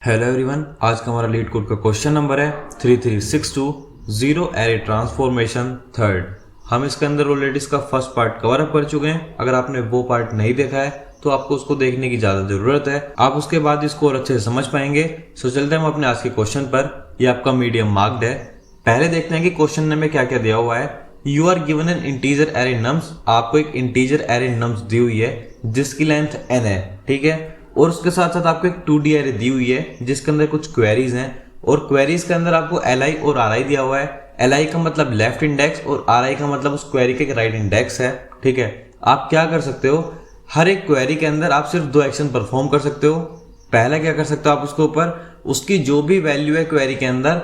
Hello everyone, आज का हमारा लीड कोड का क्वेश्चन नंबर है 3362 जीरो एरे ट्रांसफॉर्मेशन थर्ड। हम इसके अंदर ऑलरेडी इसका फर्स्ट पार्ट कवर अप कर चुके हैं। अगर आपने वो पार्ट नहीं देखा है तो आपको उसको देखने की ज़्यादा ज़रूरत है, आप उसके बाद इसको और अच्छे से समझ पाएंगे। सो चलते हैं हम अपने आज के क्वेश्चन पर। ये आपका मीडियम मार्क्ड है। पहले देखते हैं कि क्वेश्चन में क्या क्या दिया हुआ है। You are given an integer array nums, आपको एक इंटीजर एरे नम्स दी हुई है जिसकी लेंथ n है, ठीक है। और उसके साथ साथ आपको एक 2D एरे दी हुई है जिसके अंदर कुछ क्वेरीज हैं, और क्वेरीज के अंदर आपको li और ri दिया हुआ है। li का मतलब लेफ्ट इंडेक्स और ri का मतलब उस क्वेरी के राइट इंडेक्स है, ठीक है। आप क्या कर सकते हो, हर एक क्वेरी के अंदर आप सिर्फ दो एक्शन परफॉर्म कर सकते हो। पहला क्या कर सकते हो, आप उसके ऊपर उसकी जो भी वैल्यू है क्वेरी के अंदर,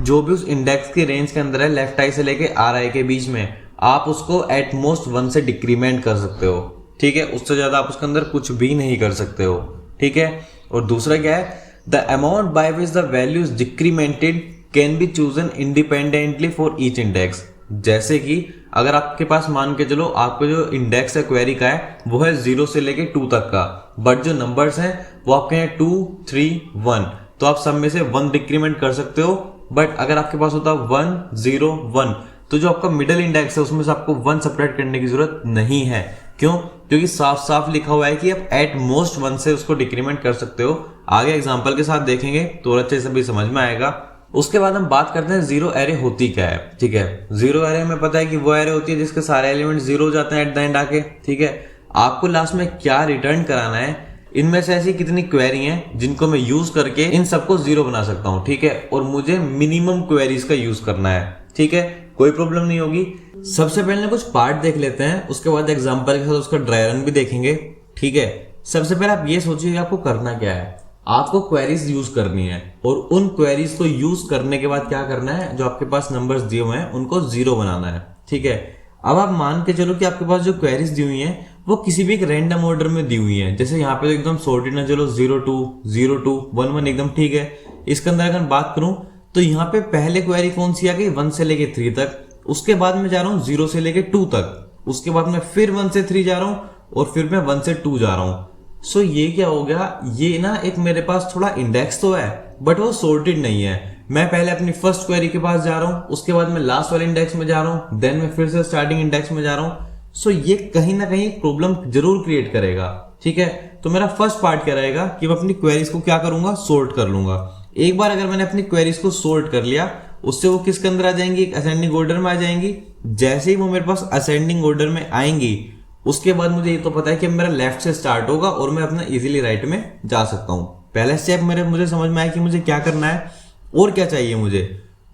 जो भी उस इंडेक्स की रेंज के अंदर है लेफ्ट आई से लेके ri के बीच में, आप उसको एट मोस्ट 1 से डिक्रीमेंट कर सकते हो, ठीक है। उससे ज्यादा आप उसके अंदर कुछ भी नहीं कर सकते हो, ठीक है। और दूसरा क्या है, the amount by which the value is डिक्रीमेंटेड can be chosen independently for each index. जैसे कि अगर आपके पास मान के चलो आपका जो इंडेक्स है क्वेरी का है वो है 0 से लेके 2 तक का, बट जो नंबर्स हैं वो आपके हैं 2, 3, 1, तो आप सब में से 1 डिक्रीमेंट कर सकते हो। बट अगर आपके पास होता 1, 0, 1, तो जो आपका मिडिल इंडेक्स है उसमें से आपको 1 सेपरेट करने की जरूरत नहीं है। क्यों? क्योंकि साफ साफ लिखा हुआ है कि आप एट मोस्ट 1 से उसको डिक्रीमेंट कर सकते हो। आगे एग्जांपल के साथ देखेंगे तो अच्छे से भी समझ में आएगा। उसके बाद हम बात करते हैं जीरो एरे होती क्या है, ठीक है। जीरो एरे हमें पता है कि वो एरे होती है जिसके सारे एलिमेंट जीरो हो जाते हैं एट द एंड आके, ठीक है। आपको लास्ट में क्या रिटर्न कराना है, इनमें से ऐसी कितनी क्वेरी हैं जिनको मैं यूज करके इन सबको जीरो बना सकता हूं, ठीक है। और मुझे मिनिमम क्वेरीज का यूज करना है, ठीक है, कोई प्रॉब्लम नहीं होगी। सबसे पहले कुछ पार्ट देख लेते हैं, उसके बाद एग्जांपल के साथ उसका ड्राई रन भी देखेंगे, ठीक है। सबसे पहले आप ये सोचिए आपको करना क्या है। आपको क्वेरीज यूज करनी है और उन क्वेरीज को यूज करने के बाद क्या करना है, जो आपके पास नंबर्स दिए हुए हैं उनको जीरो बनाना है, ठीक है। अब आप मान के चलो कि आपके पास जो क्वेरीज दी हुई हैं वो किसी भी एक रैंडम ऑर्डर में दी हुई हैं। जैसे यहाँ पे तो एकदम सॉर्टेड ना, चलो 02, 02, 11 एकदम ठीक है। इसके अंदर अगर बात करूं तो यहाँ पे पहले क्वेरी कौन सी आ गई, 1 से लेके 3 तक। उसके बाद में जा रहा हूँ 0 से लेके 2 तक। उसके बाद में फिर 1 से 3 जा रहा हूँ और फिर मैं 1 से 2 जा रहा हूँ। सो ये क्या हो गया, ये ना एक मेरे पास थोड़ा इंडेक्स तो है बट वो सॉर्टेड नहीं है। मैं पहले अपनी फर्स्ट क्वेरी के पास जा रहा हूँ, उसके बाद मैं लास्ट वाले इंडेक्स में जा रहा हूँ, देन मैं फिर से स्टार्टिंग इंडेक्स में जा रहा हूँ। सो ये कहीं ना कहीं प्रॉब्लम जरूर क्रिएट करेगा, ठीक है। तो मेरा फर्स्ट पार्ट क्या रहेगा कि मैं अपनी क्वेरीज को क्या करूंगा, सोर्ट कर लूंगा। एक बार अगर मैंने अपनी क्वेरीज को सोर्ट कर लिया, उससे वो किसके अंदर आ जाएंगी, एक असेंडिंग ऑर्डर में आ जाएंगी। जैसे ही वो मेरे पास असेंडिंग ऑर्डर में आएंगी, उसके बाद मुझे ये तो पता है कि मेरा लेफ्ट से स्टार्ट होगा और मैं अपना इजीली राइट में जा सकता हूं। पहला स्टेप मुझे समझ में आया कि मुझे क्या करना है और क्या चाहिए मुझे।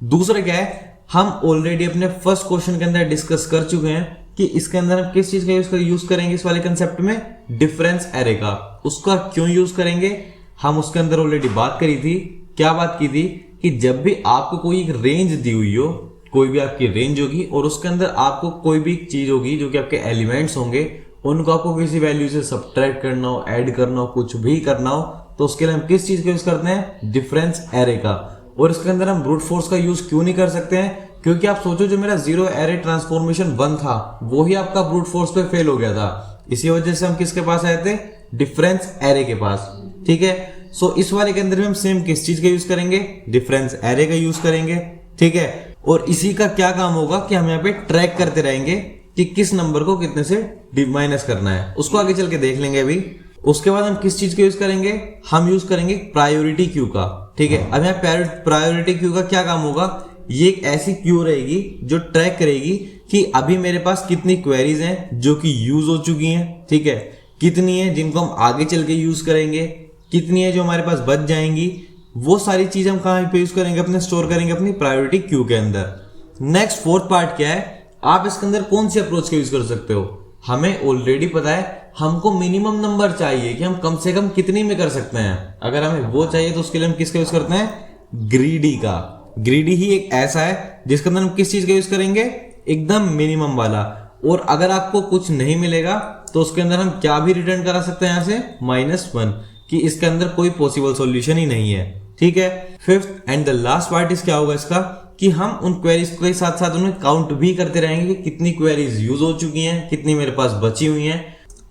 दूसरा क्या है, हम ऑलरेडी अपने फर्स्ट क्वेश्चन के अंदर डिस्कस कर चुके हैं कि इसके अंदर हम किस चीज का यूज करेंगे इस वाले कंसेप्ट में, डिफरेंस एरे का। उसका क्यों यूज करेंगे, हम उसके अंदर ऑलरेडी बात करी थी। क्या बात की थी कि जब भी आपको कोई एक रेंज दी हुई हो, कोई भी आपकी रेंज होगी और उसके अंदर आपको कोई भी चीज होगी जो कि आपके एलिमेंट्स होंगे, उनको आपको किसी वैल्यू से सब्ट्रैक्ट करना हो, ऐड करना हो, कुछ भी करना हो, तो उसके लिए हम किस चीज का यूज करते हैं, डिफरेंस एरे का। और इसके अंदर हम ब्रूट फोर्स का यूज क्यों नहीं कर सकते हैं, क्योंकि आप सोचो जो मेरा जीरो एरे ट्रांसफॉर्मेशन 1 था वो ही आपका ब्रूट फोर्स पे फेल हो गया था। इसी वजह से हम किसके पास आए थे, डिफरेंस एरे के पास, ठीक है। सो इस वाले के अंदर भी हम सेम किस चीज का यूज करेंगे, डिफरेंस एरे का यूज करेंगे, ठीक है। और इसी का क्या काम होगा कि हम यहाँ पे ट्रैक करते रहेंगे कि किस नंबर को कितने से माइनस करना है, उसको आगे चल के देख लेंगे अभी। उसके बाद हम किस चीज का यूज करेंगे, हम यूज करेंगे प्रायोरिटी क्यू का, ठीक है। अब यहाँ प्रायोरिटी क्यू का क्या काम होगा, ये एक ऐसी क्यू रहेगी जो ट्रैक करेगी कि अभी मेरे पास कितनी क्वेरीज हैं जो कि यूज हो चुकी हैं, ठीक है, कितनी है जिनको हम आगे चल के यूज करेंगे, कितनी है जो हमारे पास बच जाएंगी। वो सारी चीज हम कहां पे यूज करेंगे, अपने स्टोर करेंगे अपनी प्रायोरिटी क्यू के अंदर। नेक्स्ट फोर्थ पार्ट क्या है, आप इसके अंदर कौन सी अप्रोच का यूज कर सकते हो। हमें ऑलरेडी पता है हमको मिनिमम नंबर चाहिए कि हम कम से कम कितनी में कर सकते हैं। अगर हमें वो चाहिए तो उसके लिए हम किसका यूज करते हैं, ग्रीडी का। ग्रीडी ही एक ऐसा है जिसके अंदर हम किस चीज का यूज करेंगे, एकदम मिनिमम वाला। और अगर आपको कुछ नहीं मिलेगा तो उसके अंदर हम क्या भी रिटर्न करा सकते हैं, यहां से -1, कि इसके अंदर कोई पॉसिबल सॉल्यूशन ही नहीं है, ठीक है। Fifth and the last part इस क्या होगा इसका, कि हम उन क्वेरीज के साथ साथ उन्हें काउंट भी करते रहेंगे कि कितनी क्वेरीज यूज हो चुकी हैं, कितनी मेरे पास बची हुई हैं।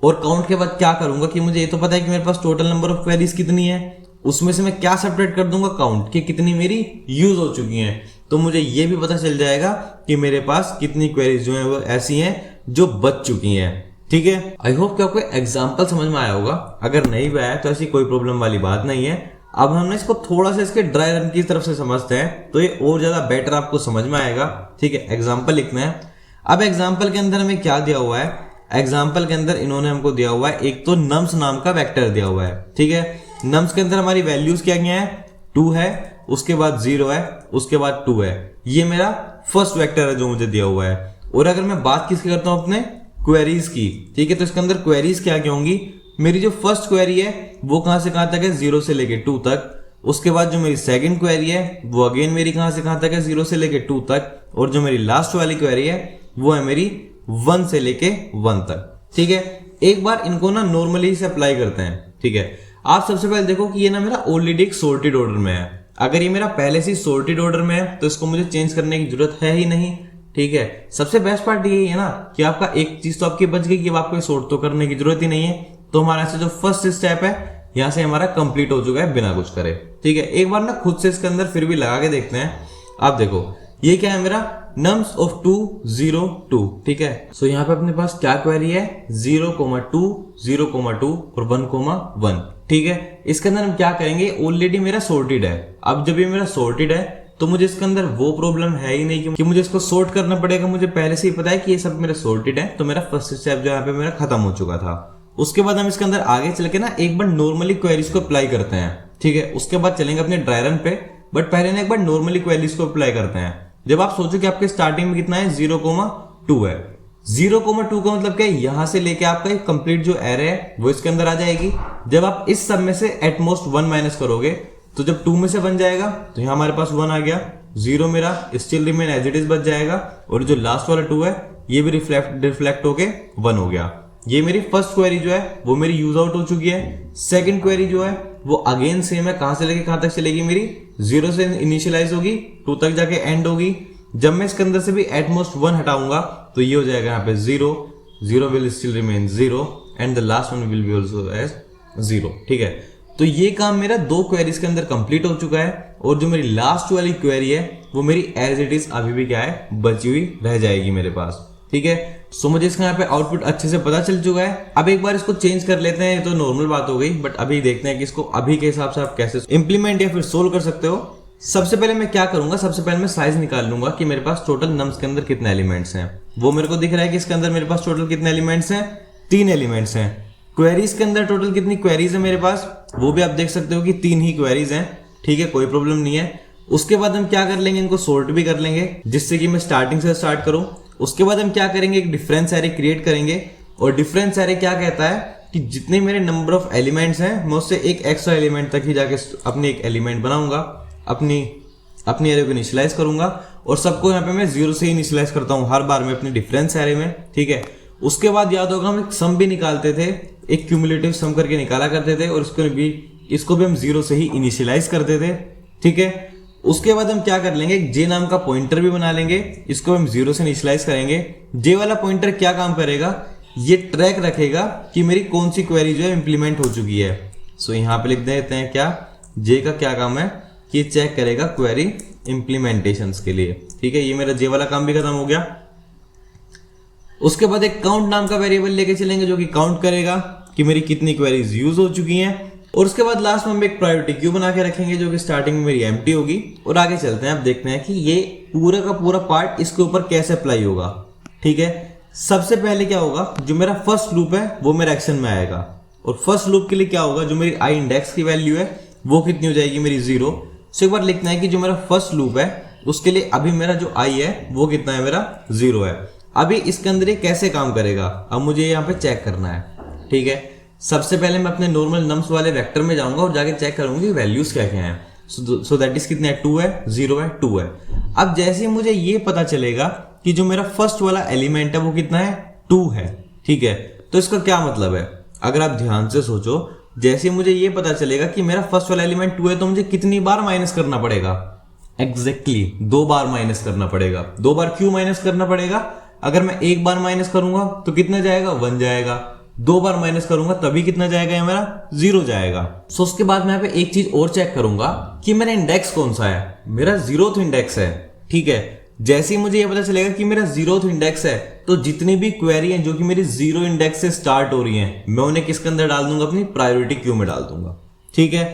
और काउंट के बाद क्या करूंगा कि मुझे ये तो पता है कि मेरे पास टोटल नंबर ऑफ क्वेरीज कितनी है, उसमें से मैं क्या सेपरेट कर दूंगा, काउंट, कि कितनी मेरी यूज हो चुकी हैं। तो मुझे ये भी पता चल जाएगा कि मेरे पास कितनी क्वेरीज जो है वो ऐसी हैं जो बच चुकी हैं। ठीक है, आई होप कि आपको एग्जाम्पल समझ में आया होगा। अगर नहीं भी आया तो ऐसी कोई प्रॉब्लम वाली बात नहीं है। अब हमने इसको थोड़ा सा इसके ड्राई रन की तरफ से समझते हैं तो ये और ज्यादा बेटर आपको समझ में आएगा। ठीक है, एग्जाम्पल लिखना है। अब एग्जाम्पल के अंदर हमें क्या दिया हुआ है, एग्जाम्पल के अंदर इन्होंने हमको दिया हुआ है एक तो नम्स नाम का वेक्टर दिया हुआ है। ठीक है, नम्स के अंदर हमारी वैल्यूज क्या क्या है, 2 है, उसके बाद 0 है, उसके बाद 2 है। ये मेरा फर्स्ट वेक्टर है जो मुझे दिया हुआ है। और अगर मैं बात किसकी करता हूं, अपने क्वेरीज की। ठीक है, तो इसके अंदर क्वेरीज क्या क्या होंगी, मेरी जो फर्स्ट क्वेरी है वो कहां से कहां तक है, 0 से लेके 2 तक। उसके बाद जो मेरी सेकंड क्वेरी है वो अगेन मेरी कहां से कहां तक है, 0 से लेके 2 तक। और जो मेरी लास्ट वाली क्वेरी है वो है मेरी 1 से लेके 1 तक। ठीक है, एक बार इनको ना नॉर्मली से अप्लाई करते हैं। ठीक है, आप सबसे पहले देखो कि ये ना मेरा ऑलरेडी एक सॉर्टेड ऑर्डर में है। अगर ये मेरा पहले से सॉर्टेड ऑर्डर में है तो इसको मुझे चेंज करने की जरूरत है ही नहीं। ठीक है, सबसे बेस्ट पार्ट यही है ना कि आपका एक चीज तो आपकी बच गई कि आपको सॉर्ट तो करने की जरूरत ही नहीं है। तो हमारा से जो फर्स्ट स्टेप है यहां से हमारा कंप्लीट हो चुका है बिना कुछ करे। ठीक है, एक बार ना खुद से इसके अंदर फिर भी लगा के देखते हैं। आप देखो ये क्या है, मेरा नम्स ऑफ 2 0 2। ठीक है, सो यहाँ पे अपने पास क्या क्वेरी है, 0,2 0,2 और 1,1। ठीक है, इसके अंदर हम क्या करेंगे, ऑलरेडी मेरा सॉर्टेड है। अब जब ये मेरा सॉर्टेड है तो मुझे इसके अंदर वो प्रॉब्लम है ही नहीं कि मुझे इसको सॉर्ट करना पड़ेगा। मुझे पहले से ही पता है कि ये सब मेरा सॉर्टेड है। तो मेरा फर्स्ट स्टेप जो यहाँ पे मेरा खत्म हो चुका था। उसके बाद हम इसके अंदर आगे चल के ना एक बार नॉर्मली क्वेरीज को अप्लाई करते हैं। ठीक है, उसके बाद चलेंगे अपने ड्राई रन पे, बट पहले ना एक बार नॉर्मली क्वेरीज को अप्लाई करते हैं। जब आप सोचो कि आपके स्टार्टिंग में कितना है, 0,2 है। 0,2 का मतलब क्या है, यहां से लेके आपका एक कंप्लीट जो एरे है वो इसके अंदर आ जाएगी। जब आप इस सब में से एटमोस्ट 1 माइनस करोगे तो जब 2 में से बन जाएगा तो यहां हमारे पास 1 आ गया। 0 मेरा still remain as it is बच जाएगा और जो लास्ट वाला 2 है ये भी रिफ्लेक्ट होके 1 हो गया। ये मेरी फर्स्ट क्वेरी जो है वो मेरी यूज आउट हो चुकी है। सेकंड क्वेरी जो है वो अगेन सेम है, कहां से लेके कहां तक चलेगी, मेरी 0 से इनिशियलाइज होगी, 2 तक जाके एंड होगी। जब मैं इसके अंदर से भी एटमोस्ट 1 हटाऊंगा तो ये हो जाएगा यहाँ पे 0 0 will still remain 0 and the last one will be also as 0। ठीक है, तो ये काम मेरा 2 क्वेरीज के अंदर कंप्लीट हो चुका है। और जो मेरी लास्ट वाली क्वेरी है वो मेरी एज इट इज अभी भी क्या है, बची हुई रह जाएगी मेरे पास। ठीक है, सो मुझे इसका यहाँ पे आउटपुट अच्छे से पता चल चुका है। अब एक बार इसको चेंज कर लेते हैं, ये तो नॉर्मल बात हो गई, बट अभी देखते हैं कि इसको अभी के हिसाब से आप कैसे इंप्लीमेंट या फिर सोल्व कर सकते हो। सबसे पहले मैं क्या करूंगा, सबसे पहले मैं साइज निकाल लूंगा कि मेरे पास टोटल नम्स के अंदर कितने एलिमेंट्स हैं। वो मेरे को दिख रहा है कि इसके अंदर मेरे पास टोटल कितने एलिमेंट्स हैं, 3 एलिमेंट्स हैं। क्वेरीज के अंदर टोटल कितनी क्वेरीज है मेरे पास, वो भी आप देख सकते हो कि 3 ही क्वेरीज हैं। ठीक है, कोई प्रॉब्लम नहीं है। उसके बाद हम क्या कर लेंगे, इनको सॉर्ट भी कर लेंगे जिससे कि मैं स्टार्टिंग से स्टार्ट करूं। उसके बाद हम क्या करेंगे, एक डिफरेंस एरे क्रिएट करेंगे। और डिफरेंस एरे क्या कहता है कि जितने मेरे नंबर ऑफ एलिमेंट्स हैं मैं उससे एक एक्स्ट्रा एलिमेंट तक ही जाके अपनी एक एलिमेंट बनाऊंगा, अपनी एरे को इनिशियलाइज करूंगा। और सबको यहाँ पे मैं 0 से ही इनिशियलाइज करता हूँ हर बार में अपनी डिफरेंस एरे में। ठीक है, उसके बाद याद होगा हम एक सम भी निकालते थे, एक क्यूमुलेटिव सम करके निकाला करते थे और इसको भी हम 0 से ही इनिशियलाइज करते थे। ठीक है, उसके बाद हम क्या कर लेंगे, एक जे नाम का पॉइंटर भी बना लेंगे, इसको हम 0 से इनिशियलाइज करेंगे। जे वाला पॉइंटर क्या काम करेगा, ये ट्रैक रखेगा कि मेरी कौन सी क्वेरी जो है इंप्लीमेंट हो चुकी है। सो यहाँ पे लिख देते हैं क्या, जे का क्या काम है कि चेक करेगा क्वेरी इंप्लीमेंटेशंस के लिए। ठीक है, ये मेरा जे वाला काम भी खत्म हो गया। उसके बाद एक काउंट नाम का वेरिएबल लेके चलेंगे जो कि काउंट करेगा कि मेरी कितनी क्वेरीज यूज हो चुकी हैं। और उसके बाद लास्ट में हम एक प्रायोरिटी क्यू बना के रखेंगे जो कि स्टार्टिंग में मेरी एम्प्टी होगी। और आगे चलते हैं, अब देखते हैं कि ये पूरा का पूरा पार्ट इसके ऊपर कैसे अप्लाई होगा। ठीक है, सबसे पहले क्या होगा, जो मेरा फर्स्ट लूप है वो मेरा एक्शन में आएगा। और फर्स्ट लूप के लिए क्या होगा, जो मेरी आई इंडेक्स की वैल्यू है वो कितनी हो जाएगी, मेरी 0। सो एक बार लिखना है कि जो मेरा फर्स्ट लूप है उसके लिए अभी मेरा जो आई है वो कितना है, मेरा 0 है। अभी इसके अंदर ये कैसे काम करेगा, अब मुझे यहाँ पे चेक करना है। ठीक है, सबसे पहले मैं अपने नॉर्मल नम्स वाले वेक्टर में जाऊंगा और जाके चेक करूंगी वैल्यूज क्या क्या हैं। सो दैट इज कितने है, 2 है, 0 है, 2 है। अब जैसे मुझे ये पता चलेगा कि जो मेरा फर्स्ट वाला एलिमेंट है वो कितना है, 2 है। ठीक है, तो इसका क्या मतलब है, अगर आप ध्यान से सोचो, जैसे मुझे ये पता चलेगा कि मेरा फर्स्ट वाला एलिमेंट 2 है तो मुझे कितनी बार माइनस करना पड़ेगा, एग्जैक्टली 2 बार माइनस करना पड़ेगा। 2 बार क्यों माइनस करना पड़ेगा, अगर मैं एक बार माइनस करूंगा तो कितना जाएगा, 1 जाएगा। 2 बार माइनस करूंगा तभी कितना जाएगा, ये मेरा 0 जाएगा। सो उसके बाद मैं यहाँ पे एक चीज और चेक करूंगा कि मेरा इंडेक्स कौन सा है, मेरा 0th इंडेक्स है। ठीक है, जैसे ही मुझे ये पता चलेगा कि मेरा 0th इंडेक्स है तो जितनी भी क्वेरी हैं जो कि मेरी 0 इंडेक्स से स्टार्ट हो रही हैं मैं उन्हें किसके अंदर डाल दूंगा, अपनी प्रायोरिटी क्यू में डाल दूंगा। ठीक है,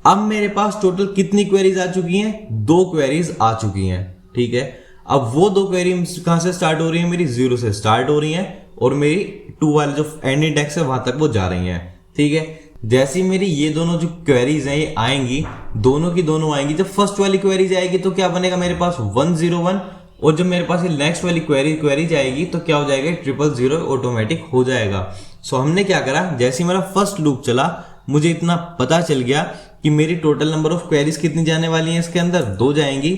अब मेरे पास टोटल कितनी क्वेरीज आ चुकी हैं, 2 क्वेरीज आ चुकी हैं। ठीक है, अब वो 2 क्वेरी कहां से स्टार्ट हो रही है, मेरी 0 से स्टार्ट हो रही हैं और मेरी 2 वाले जो एंड इंडेक्स है वहां तक वो जा रही हैं। ठीक है, जैसी मेरी ये दोनों जो क्वेरीज हैं ये आएंगी, दोनों की दोनों आएंगी। जब फर्स्ट वाली क्वेरीज आएगी तो क्या बनेगा मेरे पास 101, और जब मेरे पास ये नेक्स्ट वाली क्वेरी जाएगी तो क्या हो जाएगा, 000 ऑटोमेटिक हो जाएगा। सो हमने क्या करा, जैसे मेरा फर्स्ट लूप चला मुझे इतना पता चल गया कि मेरी टोटल नंबर ऑफ क्वेरीज कितनी जाने वाली हैं, इसके अंदर 2 जाएंगी।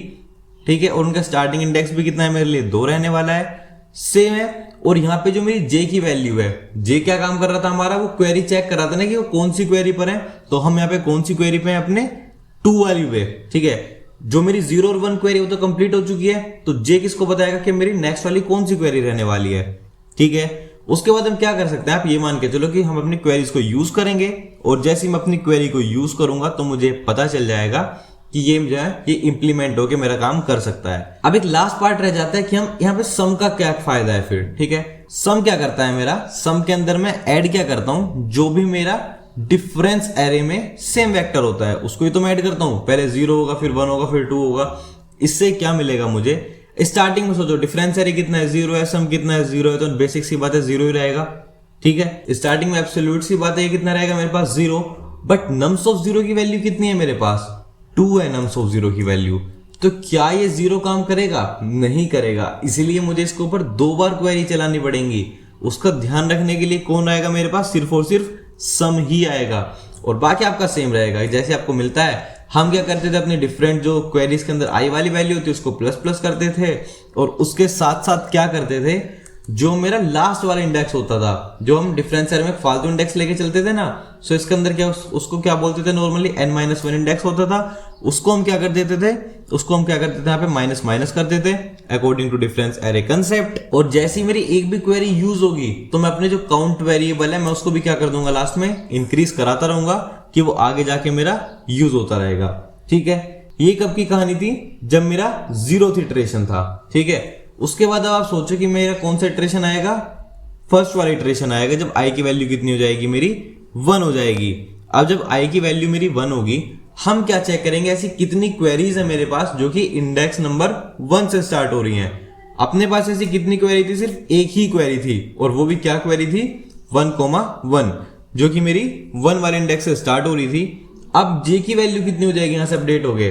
ठीक है, और उनका स्टार्टिंग इंडेक्स भी कितना है, मेरे लिए 2 रहने वाला है। सेम है, और यहाँ पे जो मेरी जे की वैल्यू है, जे क्या काम कर रहा था हमारा, वो क्वेरी चेक कर रहा था ना कि वो कौन सी क्वेरी पर है। तो हम यहाँ पे कौन सी क्वेरी पे हैं, अपने 2 वाली पे। ठीक है, जो मेरी 0 और 1 क्वेरी वो तो कंप्लीट हो चुकी है, तो जे किसको बताएगा कि मेरी नेक्स्ट वाली कौन सी क्वेरी रहने वाली है। ठीक है, उसके बाद हम क्या कर सकते हैं, आप ये मान के चलो कि हम अपनी क्वेरीज को यूज करेंगे, और जैसे मैं अपनी क्वेरी को यूज करूंगा तो मुझे पता चल जाएगा कि ये जो है ये इंप्लीमेंट होकर मेरा काम कर सकता है। अब एक लास्ट पार्ट रह जाता है कि हम यहाँ पे सम का क्या फायदा है फिर। ठीक है, सम क्या करता है मेरा, सम के अंदर मैं ऐड क्या करता हूं, जो भी मेरा डिफरेंस एरे में सेम वेक्टर होता है उसको ही तो मैं ऐड करता हूं। पहले 0 होगा, फिर 1 होगा, फिर 2 होगा। इससे क्या मिलेगा मुझे, स्टार्टिंग में सोचो डिफरेंस एरे कितना है, 0 है, सम कितना है, 0 है, तो बेसिक सी बात है 0 ही रहेगा। ठीक है, स्टार्टिंग में एब्सोल्यूट सी बात है, ये कितना रहेगा मेरे पास 0, बट नम्स ऑफ 0 की वैल्यू कितनी है मेरे पास, 2 है नम्स ऑफ 0 की वैल्यू। तो क्या ये 0 काम करेगा, नहीं करेगा, इसीलिए मुझे इसके ऊपर 2 बार क्वेरी चलानी पड़ेंगी। उसका ध्यान रखने के लिए कौन आएगा मेरे पास, सिर्फ और सिर्फ सम ही आएगा, और बाकी आपका सेम रहेगा जैसे आपको मिलता है। हम क्या करते थे, अपने डिफरेंट जो क्वेरीज के अंदर आई वाली वैल्यू होती है उसको प्लस प्लस करते थे, और उसके साथ साथ क्या करते थे, जो मेरा लास्ट वाला इंडेक्स होता था, जो हम डिफरेंशियल में फालतू इंडेक्स लेके चलते थे ना, सो इसके अंदर क्या उसको क्या बोलते थे, नॉर्मली n-1 इंडेक्स होता था, उसको हम क्या कर देते थे, यहाँ पे माइनस माइनस कर देते according to difference array concept. और जैसी मेरी एक भी क्वेरी यूज होगी तो मैं अपने जो काउंट वेरिएबल है मैं उसको भी क्या कर दूंगा, लास्ट में इंक्रीज कराता रहूंगा कि वो आगे जाके मेरा यूज होता रहेगा। ठीक है, ये कब की कहानी थी, जब मेरा 0th इटरेशन था। ठीक है, उसके बाद अब आप सोचो कि मेरा कौन सा इटरेशन आएगा, फर्स्ट वाला इटरेशन आएगा, जब आई की वैल्यू कितनी हो जाएगी, मेरी 1 हो जाएगी। अब जब आई की वैल्यू मेरी 1 होगी, हम क्या चेक करेंगे, ऐसी कितनी क्वेरीज है मेरे पास जो कि इंडेक्स नंबर 1 से स्टार्ट हो रही हैं। अपने पास ऐसी कितनी क्वेरी थी, सिर्फ एक ही क्वेरी थी, और वो भी क्या क्वेरी थी, 1,1, जो कि मेरी 1 वाले इंडेक्स से स्टार्ट हो रही थी। अब जे की वैल्यू कितनी हो जाएगी, यहां से अपडेट हो गए,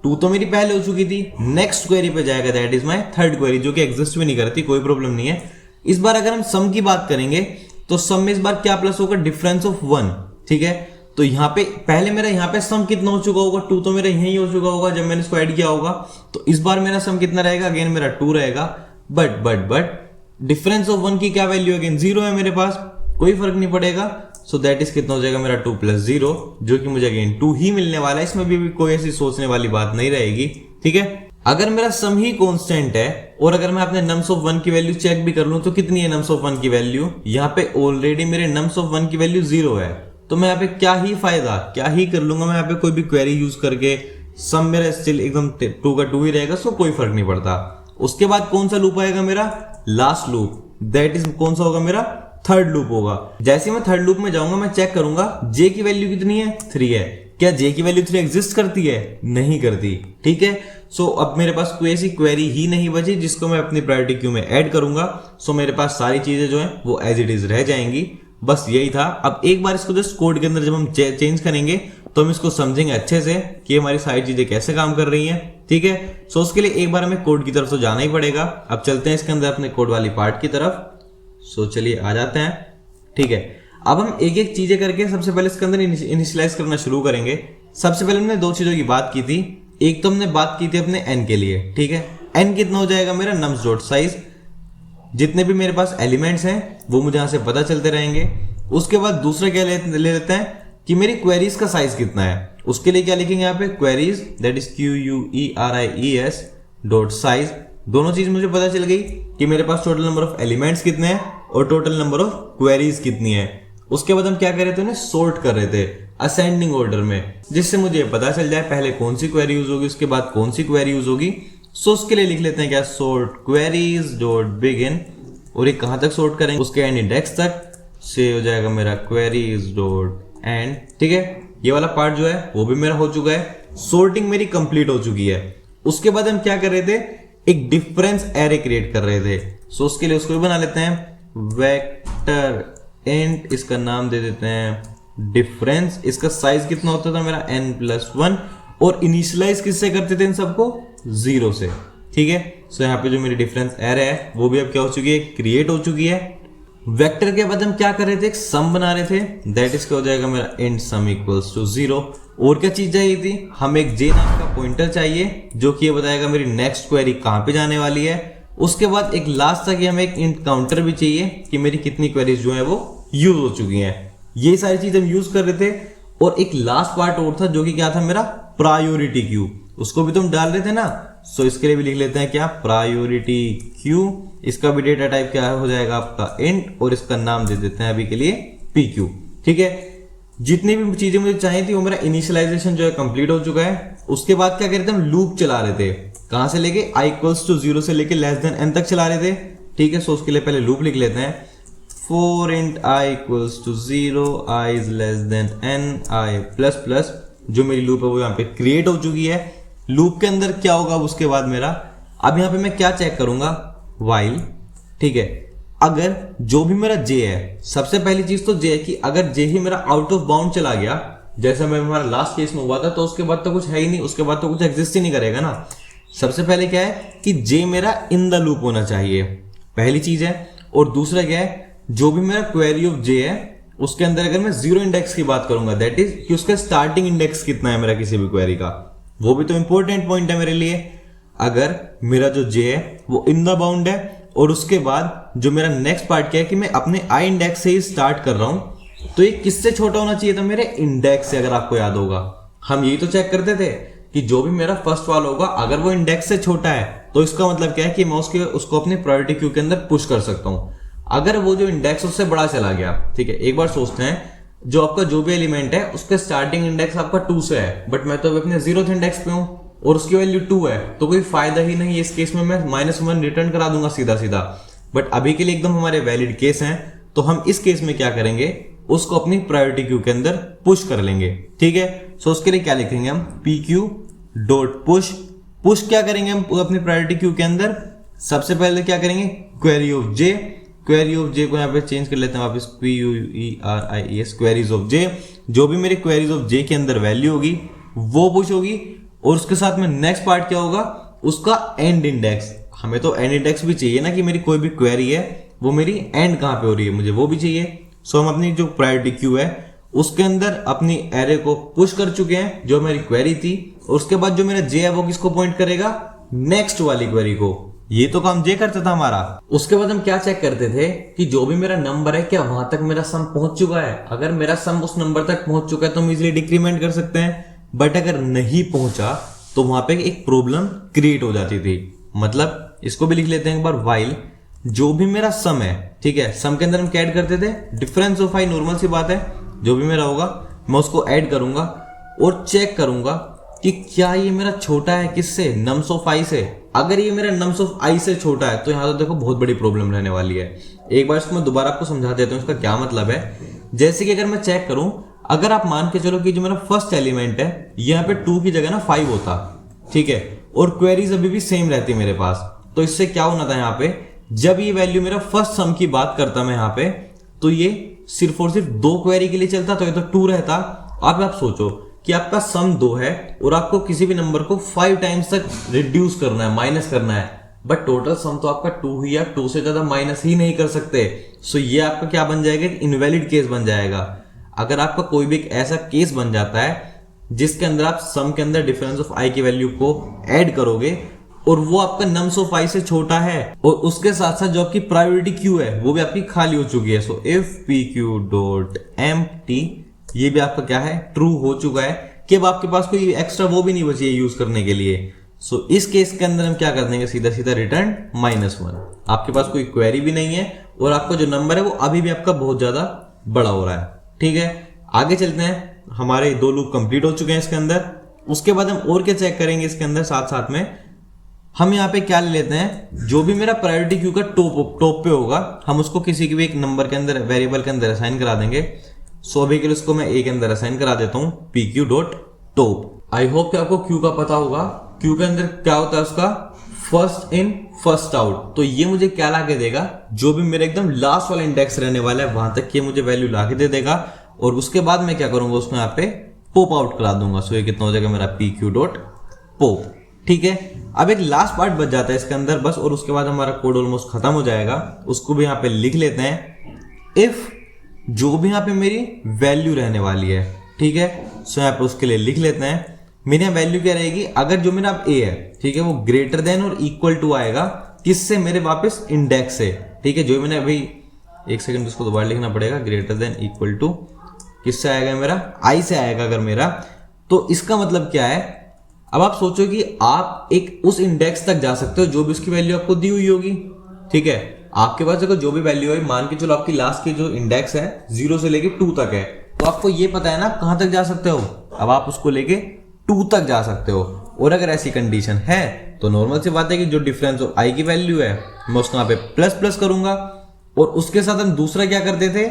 2 तो मेरी पहले हो चुकी थी, नेक्स्ट क्वेरी पे जाएगा, that is my third query, जो कि एग्जिस्ट भी नहीं करती, कोई प्रॉब्लम नहीं है। इस बार अगर हम सम की बात करेंगे तो सम में इस बार क्या प्लस होगा, डिफरेंस ऑफ 1। ठीक है, तो यहाँ पे पहले मेरा यहाँ पे सम कितना हो चुका होगा, 2 तो मेरा यही हो चुका होगा जब मैंने इसको ऐड किया होगा। तो इस बार मेरा सम कितना रहेगा, अगेन मेरा 2 रहेगा, बट डिफरेंस ऑफ 1 की क्या वैल्यू, अगेन 0 है मेरे पास, कोई फर्क नहीं पड़ेगा। सो दैट इज कितना हो जाएगा मेरा 2 + 0, जो कि मुझे अगेन 2 ही मिलने वाला है, इसमें भी कोई ऐसी सोचने वाली बात नहीं रहेगी। ठीक है, अगर मेरा सम ही कांस्टेंट है और अगर मैं अपने नम्स ऑफ 1 की वैल्यू चेक भी कर लूं तो कितनी है नम्स ऑफ 1 की वैल्यू, यहाँ पे ऑलरेडी मेरे नम्स ऑफ 1 की वैल्यू 0 है, तो मैं यहाँ पे क्या ही फायदा, क्या ही कर लूंगा मैं यहाँ पे कोई भी क्वेरी यूज करके, सम मेरा स्टिल एकदम 2 का 2 ही रहेगा, सो कोई फर्क नहीं पड़ता। उसके बाद कौन सा लूप आएगा मेरा, लास्ट लूप, दैट इज कौन सा होगा मेरा, थर्ड लूप होगा। जैसे मैं थर्ड लूप में जाऊंगा मैं चेक करूंगा जे की वैल्यू कितनी है, 3 है। क्या जे की वैल्यू 3 एग्जिस्ट करती है, नहीं करती। ठीक है, सो अब मेरे पास कोई ऐसी क्वेरी ही नहीं बची जिसको मैं अपनी प्रायोरिटी क्यू में ऐड करूंगा। सो मेरे पास सारी चीजें जो है वो एज इट इज रह जाएंगी, बस यही था। अब एक बार इसको जस्ट कोड के अंदर जब हम चेंज करेंगे तो हम इसको समझेंगे अच्छे से कि हमारी सारी चीजें कैसे काम कर रही हैं। ठीक है, सो उसके लिए एक बार हमें कोड की तरफ तो जाना ही पड़ेगा। अब चलते हैं इसके अंदर अपने कोड वाली पार्ट की तरफ। सो चलिए आ जाते हैं। ठीक है, अब हम एक एक चीजें करके सबसे पहले इसके अंदर इनिशियलाइज करना शुरू करेंगे। सबसे पहले हमने 2 चीजों की बात की थी, एक तो हमने बात की थी अपने n के लिए। ठीक है, n कितना हो जाएगा मेरा, नम्स डॉट साइज, जितने भी मेरे पास एलिमेंट्स हैं वो मुझे यहां से पता चलते रहेंगे। उसके बाद दूसरा क्या ले लेते हैं कि मेरी क्वेरीज का साइज कितना है। उसके लिए क्या लिखेंगे यहाँ पे, queries that is QUERIES dot size. दोनों चीज मुझे पता चल गई कि मेरे पास टोटल नंबर ऑफ एलिमेंट्स कितने हैं और टोटल नंबर ऑफ क्वेरीज कितनी है। उसके बाद हम क्या कर रहे थे, उन्हें सोर्ट कर रहे थे असेंडिंग ऑर्डर में, जिससे मुझे पता चल जाए पहले कौन सी क्वेरी यूज होगी, उसके बाद कौन सी क्वेरी यूज होगी। सो उसके लिए लिख लेते हैं क्या, सोर्ट क्वेरीज डॉट बिगिन, और ये कहां तक सोर्ट करेंगे, उसके एंड इंडेक्स तक, से हो जाएगा मेरा क्वेरीज डॉट एंड। ठीक है, ये वाला पार्ट जो है वो भी मेरा हो चुका है, सोर्टिंग मेरी कंप्लीट हो चुकी है। उसके बाद हम क्या कर रहे थे, एक डिफरेंस एरे क्रिएट कर रहे थे। सो उसके लिए उसको भी बना लेते हैं वेक्टर इंट, इसका नाम दे देते हैं डिफरेंस। इसका साइज कितना होता था मेरा n+1, और इनिशियलाइज किससे करते थे इन सबको, 0 से। ठीक है, सो यहाँ पे जो मेरी डिफरेंस एरे है वो भी अब क्या हो चुकी है, क्रिएट हो चुकी है। वेक्टर के बाद हम क्या कर रहे थे, एक सम बना रहे थे, दैट इज क्या हो जाएगा मेरा int sum इक्वल्स टू 0। और क्या चीज चाहिए थी, हमें एक j नाम का पॉइंटर चाहिए जो कि ये बताएगा मेरी नेक्स्ट क्वेरी कहां पे जाने वाली है। उसके बाद एक लास्ट तक हमें एक int काउंटर भी चाहिए कि मेरी कितनी क्वेरीज जो है वो यूज हो चुकी हैं। ये सारी चीज हम यूज कर रहे थे। और एक लास्ट पार्ट और था जो कि क्या था मेरा, प्रायोरिटी क्यू, उसको भी तुम डाल रहे थे ना। सो इसके लिए भी लिख लेते हैं क्या, प्रायोरिटी क्यू। इसका भी डेटा टाइप क्या हो जाएगा आपका इंट, और इसका नाम दे देते हैं अभी के लिए PQ। ठीक है, जितनी भी चीजें मुझे चाहिए थी वो मेरा इनिशियलाइजेशन जो है कंप्लीट हो चुका है। उसके बाद क्या कर रहे थे, हम लूप चला रहे थे, कहां से लेके i इक्वल्स टू 0 से लेके लेस देन n तक चला रहे थे। ठीक है, सो उसके लिए पहले लूप लिख लेते हैं, for int i equals to 0, i is less than n, i plus plus. जो मेरी लूप है वो यहाँ पे क्रिएट हो चुकी है। लूप के अंदर क्या होगा उसके बाद मेरा, अब यहाँ पे मैं क्या चेक करूंगा, while। ठीक है, अगर जो भी मेरा j है, सबसे पहली चीज तो j है कि अगर j ही मेरा आउट ऑफ बाउंड चला गया, जैसा मैं हमारा लास्ट केस में हुआ था, तो उसके बाद तो कुछ है ही नहीं, उसके बाद तो कुछ एग्जिस्ट ही नहीं करेगा ना। सबसे पहले क्या है कि j मेरा इन द लूप होना चाहिए, पहली चीज है। और दूसरा क्या है, जो भी मेरा क्वेरी ऑफ j है उसके अंदर अगर मैं 0 इंडेक्स की बात करूंगा, दैट इज कि उसका स्टार्टिंग इंडेक्स कितना है मेरा किसी भी क्वेरी का, वो भी तो इंपॉर्टेंट पॉइंट है मेरे लिए। अगर मेरा जो j है वो इन द बाउंड है, और उसके बाद जो मेरा नेक्स्ट पार्ट क्या है कि मैं अपने i इंडेक्स से ही स्टार्ट कर रहा हूं, तो ये किससे छोटा होना चाहिए था, मेरे इंडेक्स से। अगर आपको याद होगा हम यही तो चेक करते थे कि जो भी मेरा फर्स्ट वाला होगा अगर वो इंडेक्स से छोटा है तो इसका मतलब क्या है कि मैं उसको अपनी प्रायोरिटी क्यू के अंदर पुश कर सकता हूं। अगर वो जो इंडेक्स उससे बड़ा चला गया, ठीक है, एक बार सोचते हैं, जो आपका जो भी एलिमेंट है उसका स्टार्टिंग इंडेक्स आपका 2 से है, बट मैं तो अपने 0th इंडेक्स पे हूं और उसकी वैल्यू 2 है, तो कोई फायदा ही नहीं। इस केस में मैं -1 रिटर्न करा दूंगा सीधा सीधा। बट अभी के लिए एकदम हमारे वैलिड केस हैं, तो हम इस केस में क्या करेंगे, उसको अपनी प्रायोरिटी क्यू के अंदर पुश कर लेंगे। ठीक है, सो उसके लिए क्या लिखेंगे हम, PQ डॉट पुश। पुश क्या करेंगे हम अपनी प्रायोरिटी क्यू के अंदर, सबसे पहले क्या करेंगे, query of j। Query of j को यहाँ पे चेंज कर लेते हैं वापस, QUERIES, क्वेरीज ऑफ j। जो भी मेरी क्वेरीज ऑफ j के अंदर वैल्यू होगी वो पुश होगी, और उसके साथ में नेक्स्ट पार्ट क्या होगा, उसका एंड इंडेक्स। हमें तो एंड इंडेक्स भी चाहिए ना, कि मेरी कोई भी क्वेरी है वो मेरी एंड कहां पे हो रही है, मुझे वो भी चाहिए। सो हम अपनी जो प्रायोरिटी क्यू है उसके अंदर अपनी एरे को पुश कर चुके हैं, जो मेरी क्वेरी थी। और उसके बाद जो मेरा j है वो किसको पॉइंट करेगा, नेक्स्ट वाली क्वेरी को। ये तो काम j करता था हमारा। उसके बाद हम क्या चेक करते थे कि जो भी मेरा नंबर है क्या वहां तक मेरा सम पहुंच चुका है। अगर मेरा सम उस नंबर तक पहुंच चुका है तो हम इजिली डिक्रीमेंट कर सकते हैं, बट अगर नहीं पहुंचा तो वहां पे एक प्रॉब्लम क्रिएट हो जाती थी। मतलब इसको भी लिख लेते हैं एक बार, while जो भी मेरा सम है, ठीक है, सम के अंदर हम क्या ऐड करते थे, डिफरेंस ऑफ i। नॉर्मल सी बात है, जो भी मेरा होगा मैं उसको ऐड करूंगा और चेक करूंगा कि क्या ये मेरा छोटा है किससे, नम्स ऑफ i से। अगर ये मेरा नम्स ऑफ i से छोटा है तो यहाँ तो देखो बहुत बड़ी प्रॉब्लम रहने वाली है। एक बार इसको मैं दोबारा आपको समझा देता हूँ इसका क्या मतलब है। जैसे कि अगर मैं चेक करूं, अगर आप मान के चलो कि जो मेरा फर्स्ट एलिमेंट है यहाँ पे 2 की जगह ना 5 होता, ठीक है, और क्वेरीज अभी भी सेम रहती मेरे पास, तो इससे क्या होना था, यहाँ पे जब ये वैल्यू मेरा फर्स्ट सम की बात करता मैं यहाँ पे, तो ये सिर्फ और सिर्फ 2 क्वेरी के लिए चलता, तो ये तो 2 रहता। अब आप सोचो कि आपका सम 2 है और आपको किसी भी नंबर को 5 टाइम्स तक रिड्यूस करना है, माइनस करना है, बट टोटल सम तो आपका 2 ही है, 2 से ज्यादा माइनस ही नहीं कर सकते। सो ये आपका क्या बन जाएगा, इनवैलिड केस बन जाएगा। अगर आपका कोई भी एक ऐसा केस बन जाता है जिसके अंदर आप सम के अंदर डिफरेंस ऑफ i की वैल्यू को ऐड करोगे और वो आपका नम्स ऑफ i से छोटा है, और उसके साथ साथ जो आपकी प्रायोरिटी क्यू है वो भी आपकी खाली हो चुकी है, so if PQ dot empty, ये भी आपका क्या है, ट्रू हो चुका है, कि अब आपके पास कोई एक्स्ट्रा वो भी नहीं बची है यूज करने के लिए। सो इस केस के अंदर हम क्या कर देंगे, सीधा सीधा रिटर्न -1। आपके पास कोई क्वेरी भी नहीं है और आपका जो नंबर है वो अभी भी आपका बहुत ज्यादा बड़ा हो रहा है। ठीक है, आगे चलते हैं। हमारे 2 लूप कंप्लीट हो चुके हैं इसके अंदर। उसके बाद हम और क्या चेक करेंगे इसके अंदर, साथ साथ में हम यहाँ पे क्या ले लेते हैं, जो भी मेरा प्रायोरिटी क्यू का टॉप पे होगा हम उसको किसी के भी एक नंबर के अंदर, वेरिएबल के अंदर असाइन करा देंगे। सो अभी के लिए उसको मैं ए के अंदर असाइन करा देता हूँ pq.top। आई होप कि आपको क्यू का पता होगा। क्यू के अंदर क्या होता है उसका, फर्स्ट इन फर्स्ट आउट। तो ये मुझे क्या ला के देगा, जो भी मेरा एकदम लास्ट वाला इंडेक्स रहने वाला है वहां तक ये मुझे वैल्यू ला के दे देगा। और उसके बाद मैं क्या करूंगा, उसको यहाँ पे पॉप आउट करा दूंगा। सो ये कितना हो जाएगा मेरा pq.pop। ठीक है, अब एक लास्ट पार्ट बच जाता है इसके अंदर बस, और उसके बाद हमारा कोड ऑलमोस्ट खत्म हो जाएगा। उसको भी यहाँ पे लिख लेते हैं, इफ जो भी यहाँ पे मेरी वैल्यू रहने वाली है। ठीक है, सो यहाँ पे उसके लिए लिख लेते हैं, मेरी यहाँ वैल्यू क्या रहेगी, अगर जो मेरा ए है, ठीक है, वो ग्रेटर देन और इक्वल टू आएगा किससे, मेरे वापस इंडेक्स से। ठीक है, जो मैंने अभी एक सेकंड इसको दोबारा लिखना पड़ेगा, ग्रेटर देन इक्वल टू किससे आएगा, मेरा आई से आएगा अगर मेरा। तो इसका मतलब क्या है, अब आप सोचो कि आप एक उस इंडेक्स तक जा सकते हो जो भी उसकी वैल्यू आपको दी हुई होगी। ठीक है, आपके पास अगर जो भी वैल्यू है, मान के चलो आपकी लास्ट की जो इंडेक्स है 0 से लेके 2 तक है, तो आपको ये पता है ना कहां तक जा सकते हो, अब आप उसको लेके 2 तक जा सकते हो। और अगर ऐसी कंडीशन है तो नॉर्मल सी बात है कि जो डिफरेंस ऑफ आई की वैल्यू है मैं उसको यहाँ पे प्लस प्लस करूंगा। और उसके साथ हम दूसरा क्या करते थे,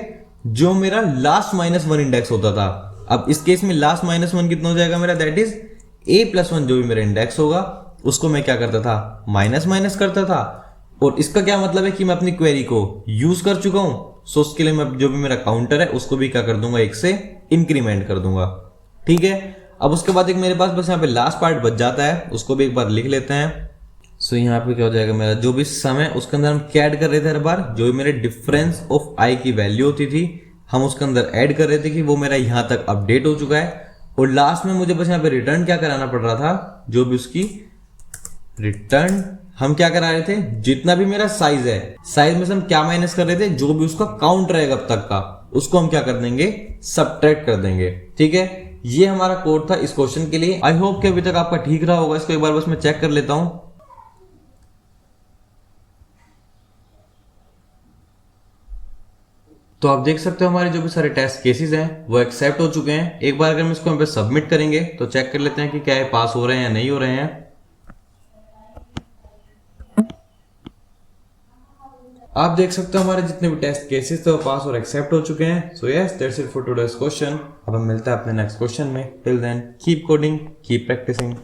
जो मेरा लास्ट -1 इंडेक्स होता था। अब इस केस में लास्ट -1 कितना हो जाएगा मेरा, दैट इज a+1 जो भी मेरा इंडेक्स होगा उसको मैं क्या करता था, माइनस माइनस करता था। और इसका क्या मतलब है कि मैं अपनी क्वेरी को यूज कर चुका हूं। सो उसके लिए मैं जो भी मेरा काउंटर है उसको भी क्या कर दूंगा, 1 से इंक्रीमेंट कर दूंगा। ठीक है, अब उसके बाद एक मेरे पास बस यहाँ पे लास्ट पार्ट बच जाता है, उसको भी एक बार लिख लेते हैं। सो यहाँ पे क्या हो जाएगा, मेरा जो भी सम है उसके अंदर हम क्या ऐड कर रहे थे, हर बार जो भी मेरे डिफरेंस ऑफ आई की वैल्यू होती थी हम उसके अंदर ऐड कर रहे थे कि वो मेरा यहाँ तक अपडेट हो चुका है। और लास्ट में मुझे बस यहाँ पे रिटर्न क्या कराना पड़ रहा था, जो भी उसकी रिटर्न हम क्या करा रहे थे, जितना भी मेरा साइज है, साइज में से हम क्या माइनस कर रहे थे, जो भी उसका काउंट रहेगा अब तक का उसको हम क्या कर देंगे, सबट्रैक्ट कर देंगे। ठीक है, ये हमारा कोड था इस क्वेश्चन के लिए। आई होप कि अभी तक आपका ठीक रहा होगा। इसको एक बार बस मैं चेक कर लेता हूं। तो आप देख सकते हो हमारे जो भी सारे टेस्ट केसेस हैं वो एक्सेप्ट हो चुके हैं। एक बार अगर हम इसको यहाँ पे सबमिट करेंगे तो चेक कर लेते हैं कि क्या ये पास हो रहे हैं या नहीं हो रहे हैं। आप देख सकते हो हमारे जितने भी टेस्ट केसेस थे वो पास और एक्सेप्ट हो चुके हैं। So yes, that's it for today's question. अब हम मिलते हैं अपने नेक्स्ट क्वेश्चन में। Till then keep coding, keep practising.